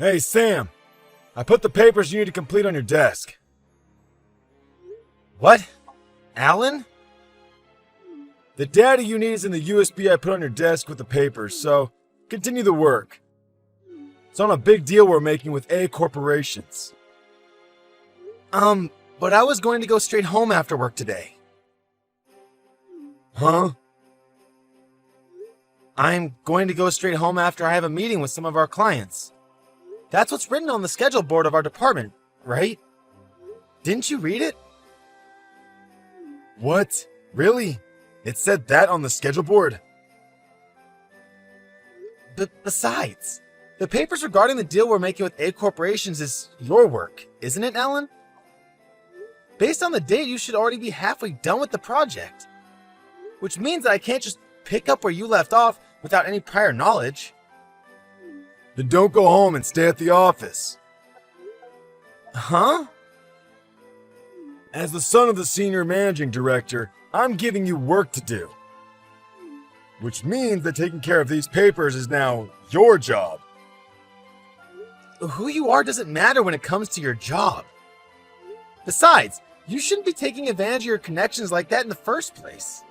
Hey, Sam! I put the papers you need to complete on your desk. What? Alan? The data you need is in the USB I put on your desk with the papers, so continue the work. It's on a big deal we're making with A corporations. But I was going to go straight home after work today. Huh? I'm going to go straight home after I have a meeting with some of our clients. That's what's written on the schedule board of our department, right? Didn't you read it? What? Really? It said that on the schedule board? Besides, the papers regarding the deal we're making with A corporations is your work, isn't it, Alan? Based on the date, you should already be halfway done with the project. Which means that I can't just pick up where you left off without any prior knowledge. Then don't go home and stay at the office. Huh? As the son of the senior managing director, I'm giving you work to do. Which means that taking care of these papers is now your job. Who you are doesn't matter when it comes to your job. Besides, you shouldn't be taking advantage of your connections like that in the first place.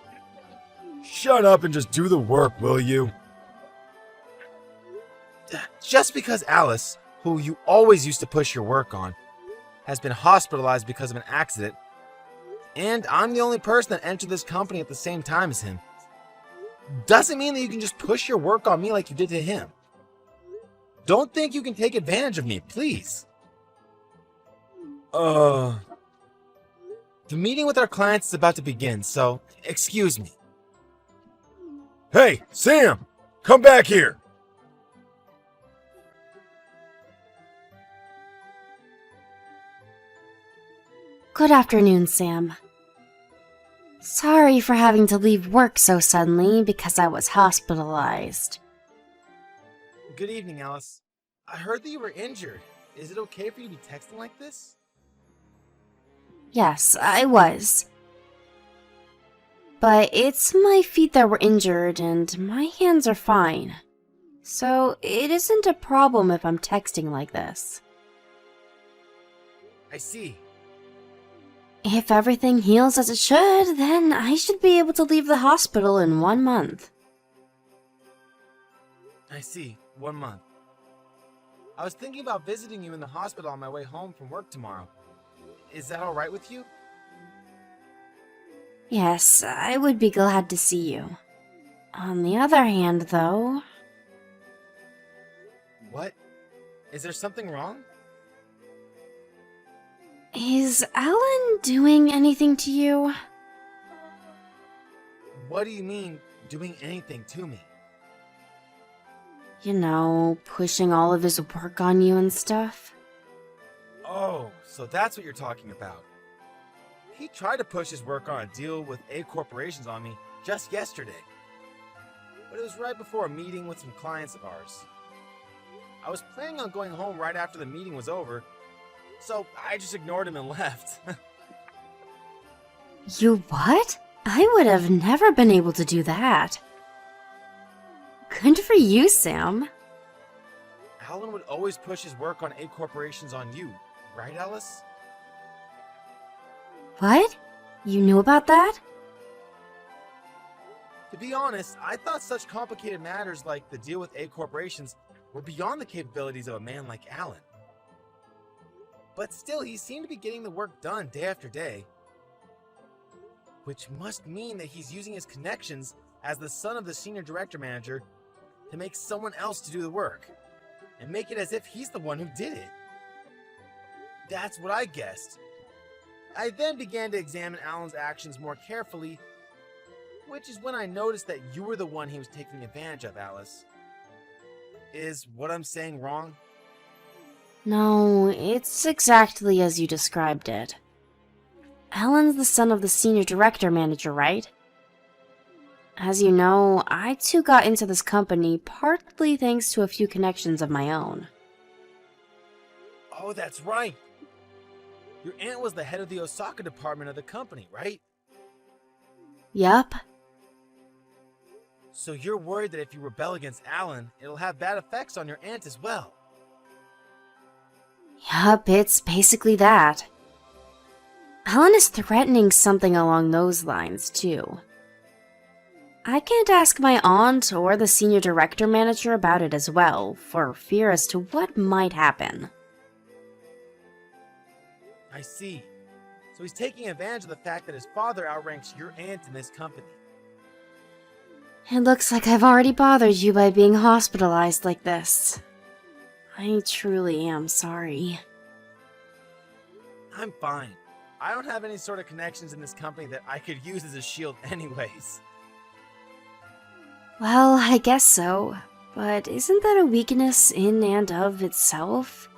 Shut up and just do the work, will you? Just because Alice, who you always used to push your work on, has been hospitalized because of an accident, and I'm the only person that entered this company at the same time as him, doesn't mean that you can just push your work on me like you did to him. Don't think you can take advantage of me, please. The meeting with our clients is about to begin, so excuse me. Hey, Sam! Come back here! Good afternoon, Sam. Sorry for having to leave work so suddenly because I was hospitalized. Good evening, Alice. I heard that you were injured. Is it okay for you to be texting like this? Yes, I was. But it's my feet that were injured and my hands are fine. So it isn't a problem if I'm texting like this. I see. If everything heals as it should, then I should be able to leave the hospital in 1 month. I see. 1 month. I was thinking about visiting you in the hospital on my way home from work tomorrow. Is that alright with you? Yes, I would be glad to see you. On the other hand, though... What? Is there something wrong? Is Alan doing anything to you? What do you mean, doing anything to me? You know, pushing all of his work on you and stuff? Oh, so that's what you're talking about. He tried to push his work on a deal with A corporations on me just yesterday. But it was right before a meeting with some clients of ours. I was planning on going home right after the meeting was over, so I just ignored him and left. You what? I would have never been able to do that. Good for you, Sam. Alan would always push his work on A corporations on you, right, Alice? What? You knew about that? To be honest, I thought such complicated matters like the deal with A corporations were beyond the capabilities of a man like Alan. But still, he seemed to be getting the work done day after day. Which must mean that he's using his connections as the son of the senior director manager to make someone else to do the work, and make it as if he's the one who did it. That's what I guessed. I then began to examine Alan's actions more carefully, which is when I noticed that you were the one he was taking advantage of, Alice. Is what I'm saying wrong? No, it's exactly as you described it. Alan's the son of the senior director manager, right? As you know, I too got into this company partly thanks to a few connections of my own. Oh, that's right. Your aunt was the head of the Osaka department of the company, right? Yup. So you're worried that if you rebel against Alan, it'll have bad effects on your aunt as well. Yup, it's basically that. Helen is threatening something along those lines, too. I can't ask my aunt or the senior director manager about it as well, for fear as to what might happen. I see. So he's taking advantage of the fact that his father outranks your aunt in this company. It looks like I've already bothered you by being hospitalized like this. I truly am sorry. I'm fine. I don't have any sort of connections in this company that I could use as a shield anyways. Well, I guess so. But isn't that a weakness in and of itself?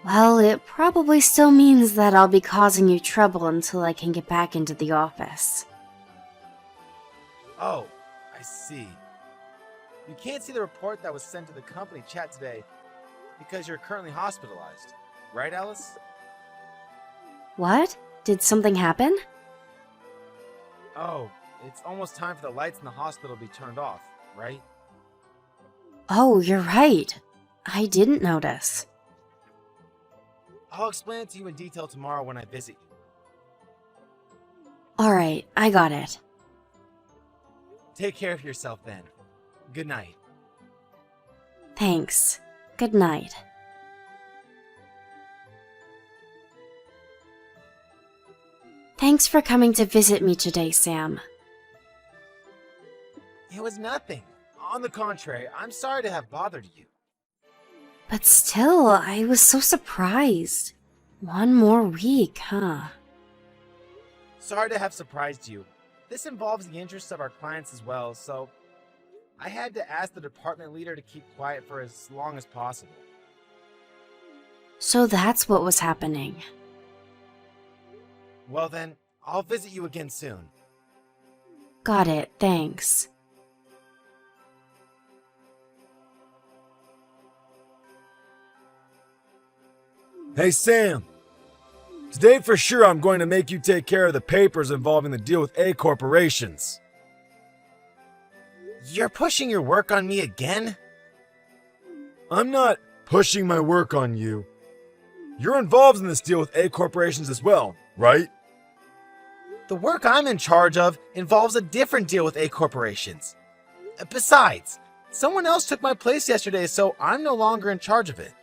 Well, it probably still means that I'll be causing you trouble until I can get back into the office. Oh, I see. You can't see the report that was sent to the company chat today because you're currently hospitalized. Right, Alice? What? Did something happen? Oh, it's almost time for the lights in the hospital to be turned off, right? Oh, you're right. I didn't notice. I'll explain it to you in detail tomorrow when I visit you. Alright, I got it. Take care of yourself then. Good night. Thanks. Good night. Thanks for coming to visit me today, Sam. It was nothing. On the contrary, I'm sorry to have bothered you. But still, I was so surprised. One more week, huh? Sorry to have surprised you. This involves the interests of our clients as well, so I had to ask the department leader to keep quiet for as long as possible. So that's what was happening. Well then, I'll visit you again soon. Got it, thanks. Hey, Sam. Today for sure I'm going to make you take care of the papers involving the deal with A corporations. You're pushing your work on me again? I'm not pushing my work on you. You're involved in this deal with A corporations as well, right? The work I'm in charge of involves a different deal with A corporations. Besides, someone else took my place yesterday, so I'm no longer in charge of it.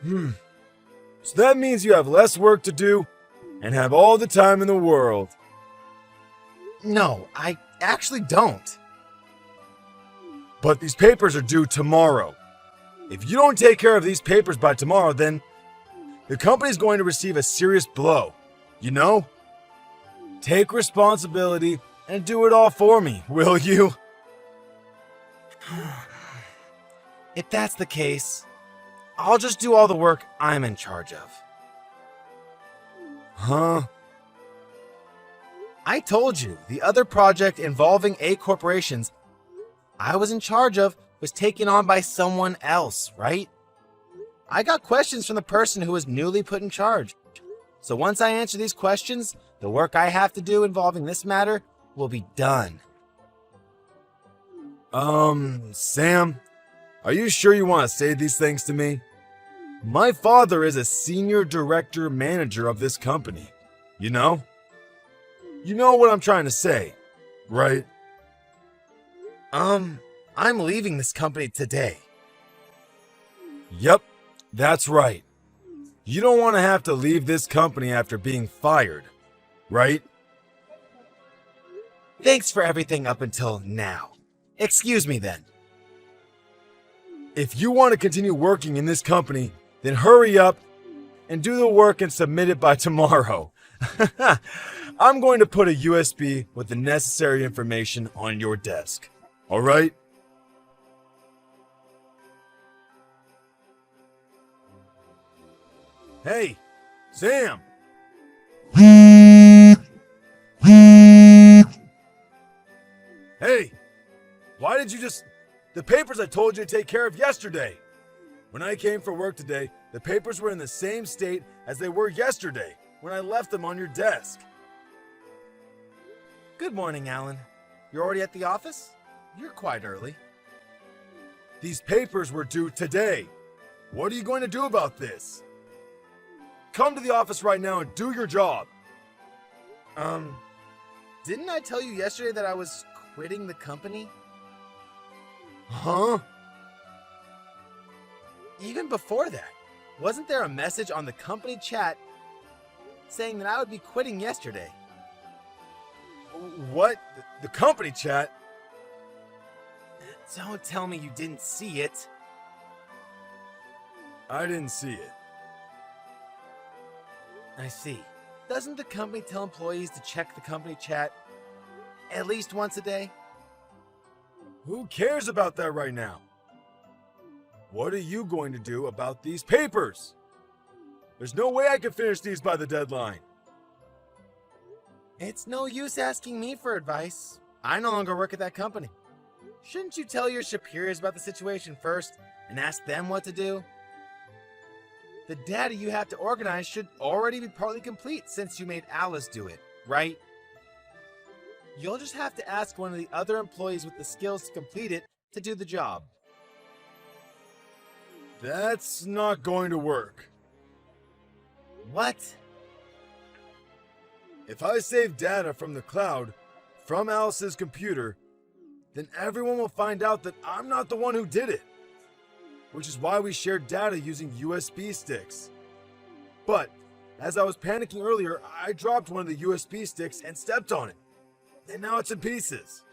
So that means you have less work to do and have all the time in the world. No, I actually don't. But these papers are due tomorrow. If you don't take care of these papers by tomorrow, then the company's going to receive a serious blow. You know? Take responsibility and do it all for me, will you? If that's the case, I'll just do all the work I'm in charge of. Huh? I told you, the other project involving A corporations I was in charge of was taken on by someone else, right? I got questions from the person who was newly put in charge. So once I answer these questions, the work I have to do involving this matter will be done. Sam, are you sure you want to say these things to me? My father is a senior director manager of this company. You know? You know what I'm trying to say, right? I'm leaving this company today. Yep, that's right. You don't want to have to leave this company after being fired, right? Thanks for everything up until now. Excuse me then. If you want to continue working in this company, then hurry up and do the work and submit it by tomorrow. I'm going to put a USB with the necessary information on your desk. All right? Hey, Sam! Hey! Why did you just... The papers I told you to take care of yesterday! When I came for work today, the papers were in the same state as they were yesterday when I left them on your desk. Good morning, Alan. You're already at the office? You're quite early. These papers were due today. What are you going to do about this? Come to the office right now and do your job. Didn't I tell you yesterday that I was quitting the company? Huh? Even before that, wasn't there a message on the company chat saying that I would be quitting yesterday? What? The company chat? Don't tell me you didn't see it. I didn't see it. I see. Doesn't the company tell employees to check the company chat at least once a day? Who cares about that right now? What are you going to do about these papers? There's no way I can finish these by the deadline. It's no use asking me for advice. I no longer work at that company. Shouldn't you tell your superiors about the situation first and ask them what to do? The data you have to organize should already be partly complete since you made Alice do it, right? You'll just have to ask one of the other employees with the skills to complete it to do the job. That's not going to work. What? If I save data from the cloud, from Alice's computer, then everyone will find out that I'm not the one who did it. Which is why we shared data using USB sticks. But, as I was panicking earlier, I dropped one of the USB sticks and stepped on it. And now it's in pieces.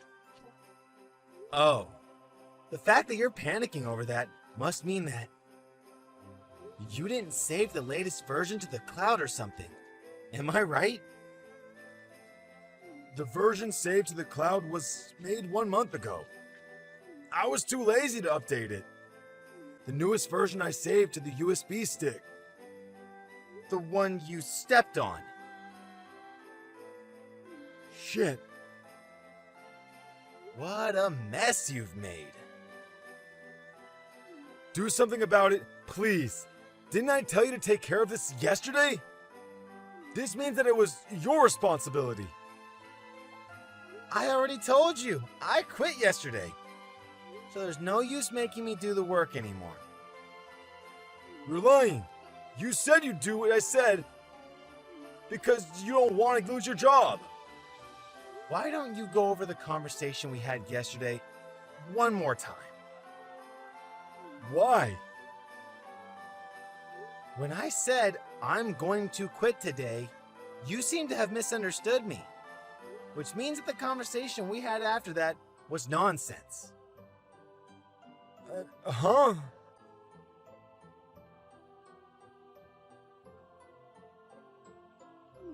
Oh. The fact that you're panicking over that must mean that you didn't save the latest version to the cloud or something. Am I right? The version saved to the cloud was made 1 month ago. I was too lazy to update it. The newest version I saved to the USB stick. The one you stepped on. Shit. What a mess you've made. Do something about it, please. Didn't I tell you to take care of this yesterday? This means that it was your responsibility. I already told you. I quit yesterday. So there's no use making me do the work anymore. You're lying. You said you'd do what I said because you don't want to lose your job. Why don't you go over the conversation we had yesterday one more time? Why? When I said I'm going to quit today, you seem to have misunderstood me. Which means that the conversation we had after that was nonsense. Huh?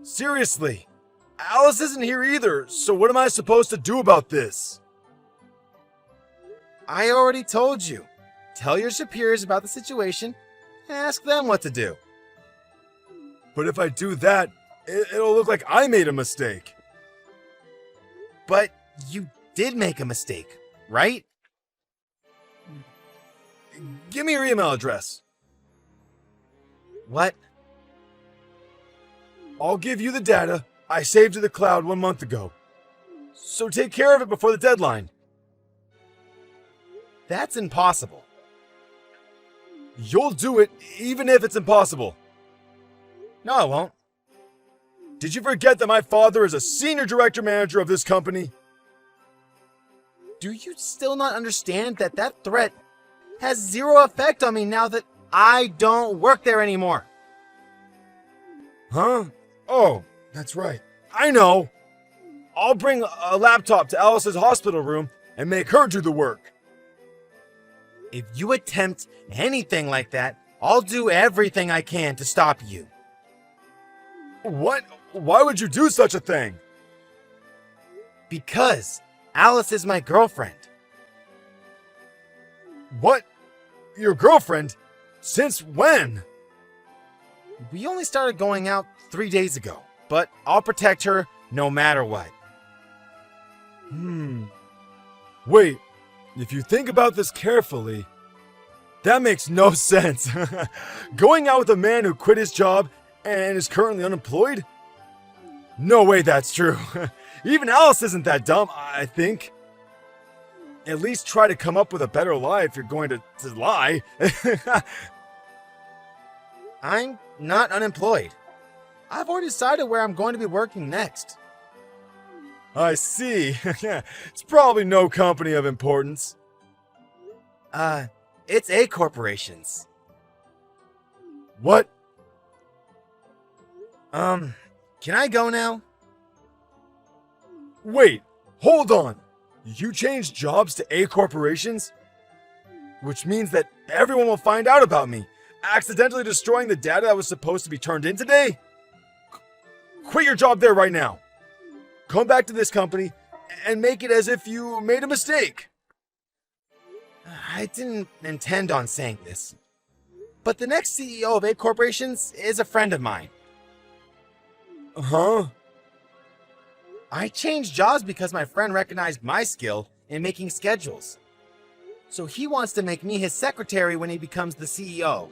Seriously, Alice isn't here either, so what am I supposed to do about this? I already told you. Tell your superiors about the situation and ask them what to do. But if I do that, it'll look like I made a mistake. But you did make a mistake, right? Give me your email address. What? I'll give you the data I saved to the cloud 1 month ago. So take care of it before the deadline. That's impossible. You'll do it even if it's impossible. No, I won't. Did you forget that my father is a senior director manager of this company? Do you still not understand that that threat has zero effect on me now that I don't work there anymore? Huh? Oh, that's right. I know. I'll bring a laptop to Alice's hospital room and make her do the work. If you attempt anything like that, I'll do everything I can to stop you. What? Why would you do such a thing? Because Alice is my girlfriend. What? Your girlfriend? Since when? We only started going out 3 days ago, but I'll protect her no matter what. Wait, if you think about this carefully, that makes no sense. Going out with a man who quit his job and is currently unemployed? No way that's true. Even Alice isn't that dumb, I think. At least try to come up with a better lie if you're going to lie. I'm not unemployed. I've already decided where I'm going to be working next. I see. It's probably no company of importance. It's A corporations. What? Can I go now? Wait, hold on. You changed jobs to A corporations? Which means that everyone will find out about me, accidentally destroying the data that was supposed to be turned in today? Quit your job there right now. Come back to this company and make it as if you made a mistake. I didn't intend on saying this, but the next CEO of A corporations is a friend of mine. Huh? I changed jobs because my friend recognized my skill in making schedules. So he wants to make me his secretary when he becomes the CEO.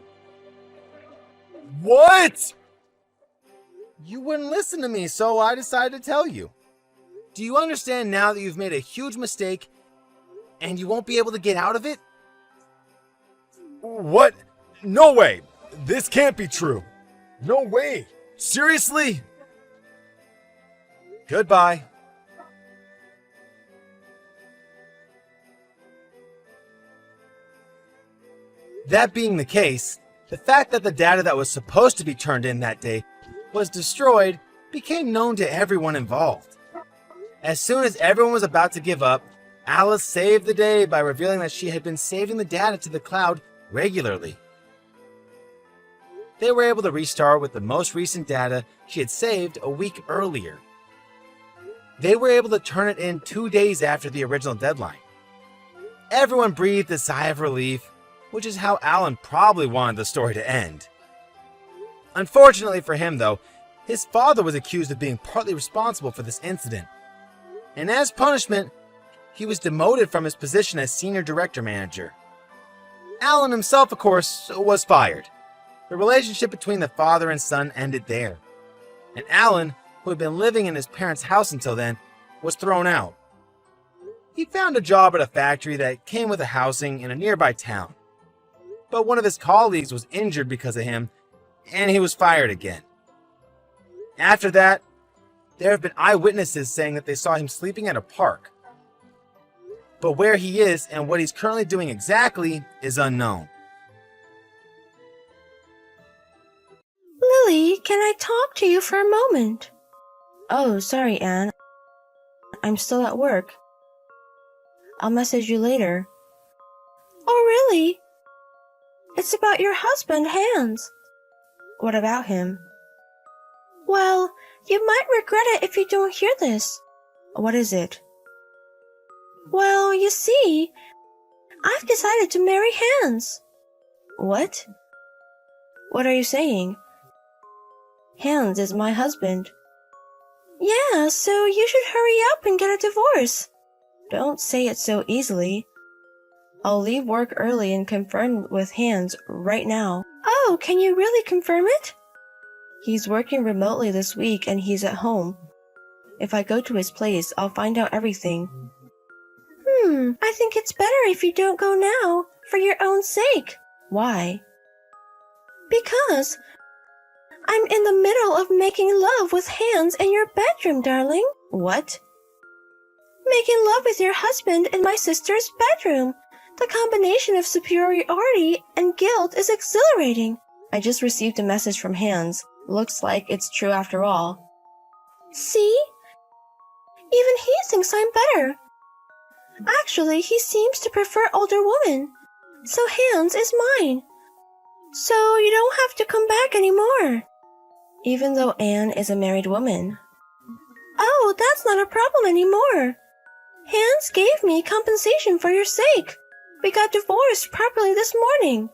What? You wouldn't listen to me, so I decided to tell you. Do you understand now that you've made a huge mistake and you won't be able to get out of it? What? No way. This can't be true. No way. Seriously? Goodbye. That being the case, the fact that the data that was supposed to be turned in that day was destroyed became known to everyone involved. As soon as everyone was about to give up, Alice saved the day by revealing that she had been saving the data to the cloud regularly. They were able to restart with the most recent data she had saved a week earlier. They were able to turn it in 2 days after the original deadline. Everyone breathed a sigh of relief, which is how Alan probably wanted the story to end. Unfortunately for him, though, his father was accused of being partly responsible for this incident. And as punishment, he was demoted from his position as senior director manager. Alan himself, of course, was fired. The relationship between the father and son ended there. And Alan, who had been living in his parents' house until then, was thrown out. He found a job at a factory that came with a housing in a nearby town. But one of his colleagues was injured because of him, and he was fired again. After that, there have been eyewitnesses saying that they saw him sleeping at a park. But where he is and what he's currently doing exactly is unknown. Lily, can I talk to you for a moment? Oh, sorry, Anne. I'm still at work. I'll message you later. Oh, really? It's about your husband, Hans. What about him? Well, you might regret it if you don't hear this. What is it? Well, you see, I've decided to marry Hans. What? What are you saying? Hans is my husband. Yeah, so you should hurry up and get a divorce. Don't say it so easily. I'll leave work early and confirm with Hans right now. Oh, can you really confirm it? He's working remotely this week and he's at home. If I go to his place, I'll find out everything. I think it's better if you don't go now, for your own sake. Why? Because I'm in the middle of making love with Hans in your bedroom, darling. What? Making love with your husband in my sister's bedroom. The combination of superiority and guilt is exhilarating. I just received a message from Hans. Looks like it's true after all. See? Even he thinks I'm better. Actually, he seems to prefer older women. So Hans is mine. So you don't have to come back anymore. Even though Anne is a married woman. Oh, that's not a problem anymore. Hans gave me compensation for your sake. We got divorced properly this morning.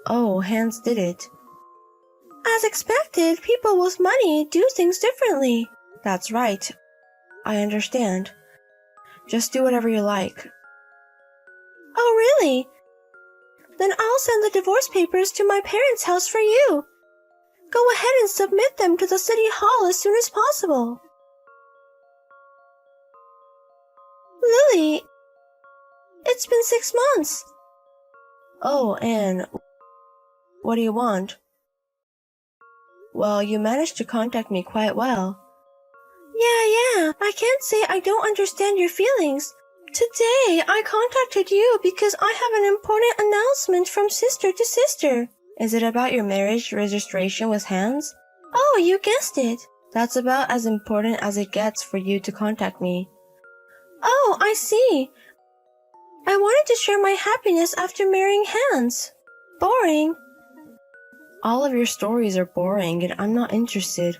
Oh, Hans did it. As expected, people with money do things differently. That's right. I understand. Just do whatever you like. Oh, really? Then I'll send the divorce papers to my parents' house for you. Go ahead and submit them to the city hall as soon as possible. Lily, it's been 6 months. Oh, Anne, what do you want? Well, you managed to contact me quite well. Yeah, I can't say I don't understand your feelings. Today, I contacted you because I have an important announcement from sister to sister. Is it about your marriage registration with Hans? Oh, you guessed it. That's about as important as it gets for you to contact me. Oh, I see. I wanted to share my happiness after marrying Hans. Boring. All of your stories are boring and I'm not interested.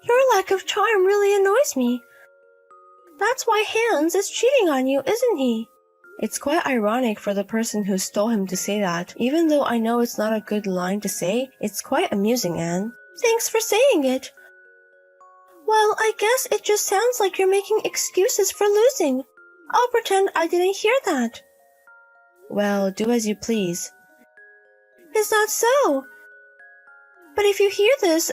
Your lack of charm really annoys me. That's why Hans is cheating on you, isn't he? It's quite ironic for the person who stole him to say that. Even though I know it's not a good line to say, it's quite amusing, Anne. Thanks for saying it. Well, I guess it just sounds like you're making excuses for losing. I'll pretend I didn't hear that. Well, do as you please. Is that so? But if you hear this,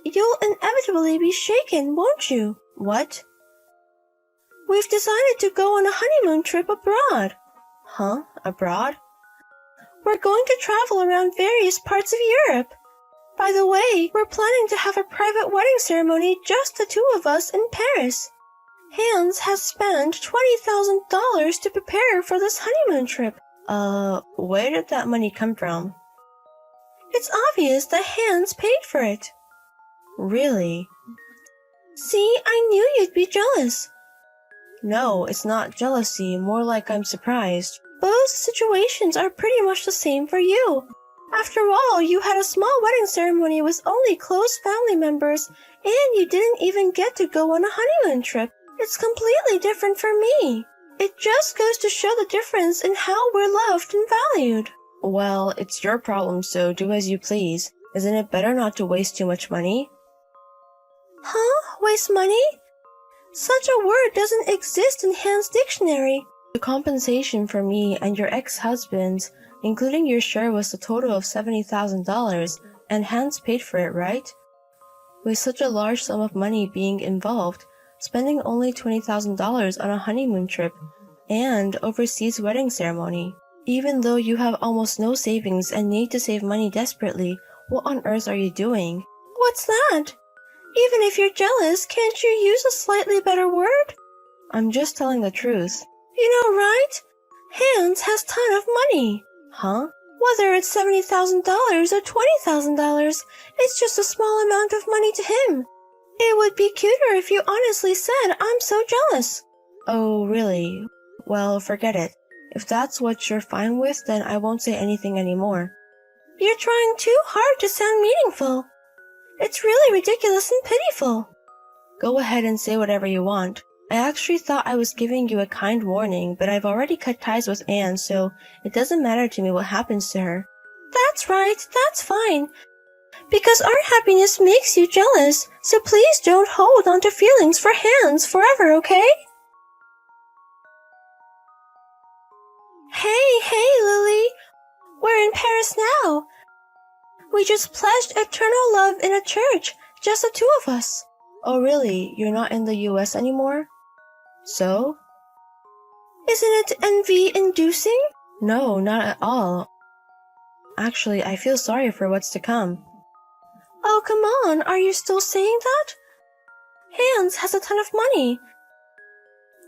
you'll inevitably be shaken, won't you? What? We've decided to go on a honeymoon trip abroad. Huh? Abroad? We're going to travel around various parts of Europe. By the way, we're planning to have a private wedding ceremony, just the two of us, in Paris. Hans has spent $20,000 to prepare for this honeymoon trip. Where did that money come from? It's obvious that Hans paid for it. Really? See, I knew you'd be jealous. No, it's not jealousy, more like I'm surprised. Both situations are pretty much the same for you. After all, you had a small wedding ceremony with only close family members, and you didn't even get to go on a honeymoon trip. It's completely different for me. It just goes to show the difference in how we're loved and valued. Well, it's your problem, so do as you please. Isn't it better not to waste too much money? Huh? Waste money? Such a word doesn't exist in Hans' dictionary. The compensation for me and your ex-husband, including your share, was a total of $70,000, and Hans paid for it, right? With such a large sum of money being involved, spending only $20,000 on a honeymoon trip and overseas wedding ceremony. Even though you have almost no savings and need to save money desperately, what on earth are you doing? What's that? Even if you're jealous, can't you use a slightly better word? I'm just telling the truth. You know, right? Hans has a ton of money. Huh? Whether it's $70,000 or $20,000, it's just a small amount of money to him. It would be cuter if you honestly said, I'm so jealous. Oh, really? Well, forget it. If that's what you're fine with, then I won't say anything anymore. You're trying too hard to sound meaningful. It's really ridiculous and pitiful. Go ahead and say whatever you want. I actually thought I was giving you a kind warning, but I've already cut ties with Anne, so it doesn't matter to me what happens to her. That's right, that's fine. Because our happiness makes you jealous, so please don't hold on to feelings for Hans forever, okay? Hey, Lily. We're in Paris now. We just pledged eternal love in a church, just the two of us. Oh really? You're not in the US anymore? So? Isn't it envy-inducing? No, not at all. Actually, I feel sorry for what's to come. Oh, come on, are you still saying that? Hans has a ton of money.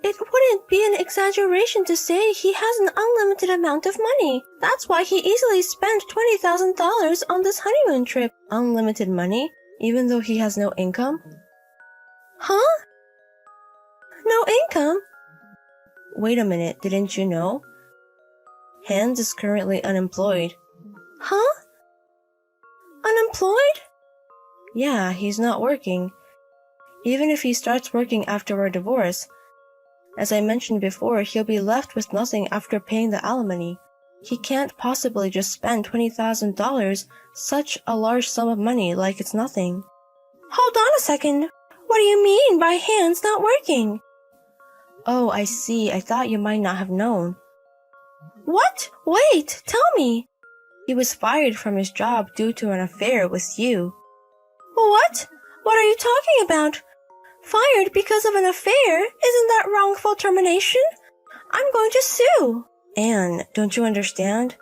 It wouldn't be an exaggeration to say he has an unlimited amount of money. That's why he easily spent $20,000 on this honeymoon trip. Unlimited money? Even though he has no income? Huh? No income? Wait a minute, didn't you know? Hans is currently unemployed. Huh? Unemployed? Yeah, he's not working. Even if he starts working after our divorce, as I mentioned before, he'll be left with nothing after paying the alimony. He can't possibly just spend $20,000, such a large sum of money, like it's nothing. Hold on a second. What do you mean by Hans not working? Oh, I see. I thought you might not have known. What? Wait, tell me. He was fired from his job due to an affair with you. What? What are you talking about? Fired because of an affair? Isn't that wrongful termination? I'm going to sue. Anne, don't you understand?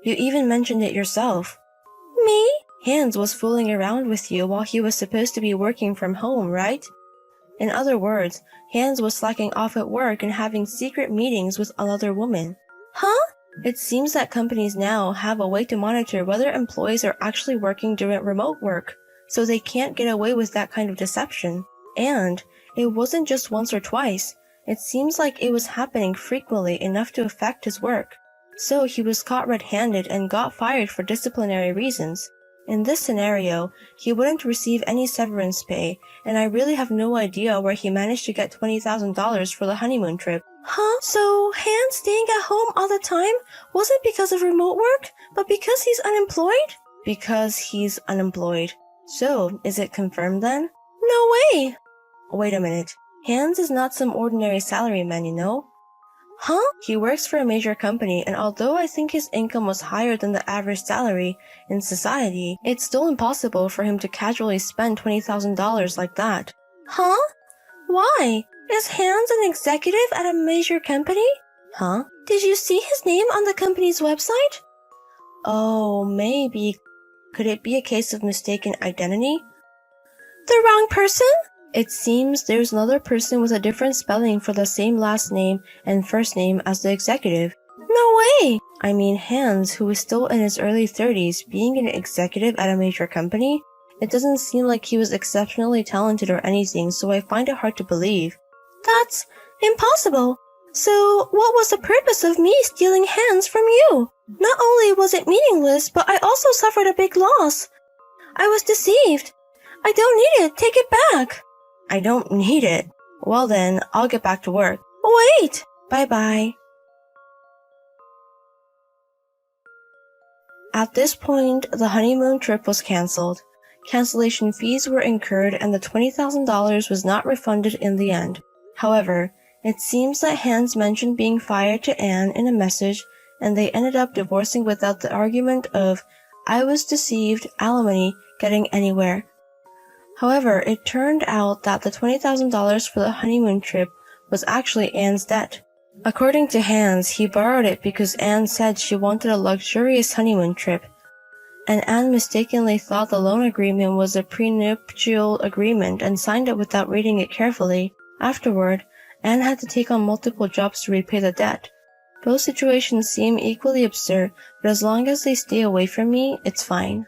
You even mentioned it yourself. Me? Hans was fooling around with you while he was supposed to be working from home, right? In other words, Hans was slacking off at work and having secret meetings with another woman. Huh? It seems that companies now have a way to monitor whether employees are actually working during remote work, so they can't get away with that kind of deception. And it wasn't just once or twice. It seems like it was happening frequently enough to affect his work. So he was caught red-handed and got fired for disciplinary reasons. In this scenario, he wouldn't receive any severance pay, and I really have no idea where he managed to get $20,000 for the honeymoon trip. Huh? So, Hans staying at home all the time wasn't because of remote work, but because he's unemployed? Because he's unemployed. So, is it confirmed then? No way! Wait a minute. Hans is not some ordinary salaryman, you know? Huh? He works for a major company, and although I think his income was higher than the average salary in society, it's still impossible for him to casually spend $20,000 like that. Huh? Why? Is Hans an executive at a major company? Huh? Did you see his name on the company's website? Oh, maybe. Could it be a case of mistaken identity? The wrong person? It seems there's another person with a different spelling for the same last name and first name as the executive. No way! I mean, Hans, who is still in his early 30s, being an executive at a major company? It doesn't seem like he was exceptionally talented or anything, so I find it hard to believe. That's impossible. So, what was the purpose of me stealing Hans from you? Not only was it meaningless, but I also suffered a big loss. I was deceived. I don't need it. Take it back. I don't need it. Well then, I'll get back to work. Wait! Bye-bye. At this point, the honeymoon trip was cancelled. Cancellation fees were incurred and the $20,000 was not refunded in the end. However, it seems that Hans mentioned being fired to Anne in a message, and they ended up divorcing without the argument of, "I was deceived," alimony, getting anywhere. However, it turned out that the $20,000 for the honeymoon trip was actually Anne's debt. According to Hans, he borrowed it because Anne said she wanted a luxurious honeymoon trip, and Anne mistakenly thought the loan agreement was a prenuptial agreement and signed it without reading it carefully. Afterward, Anne had to take on multiple jobs to repay the debt. Both situations seem equally absurd, but as long as they stay away from me, it's fine.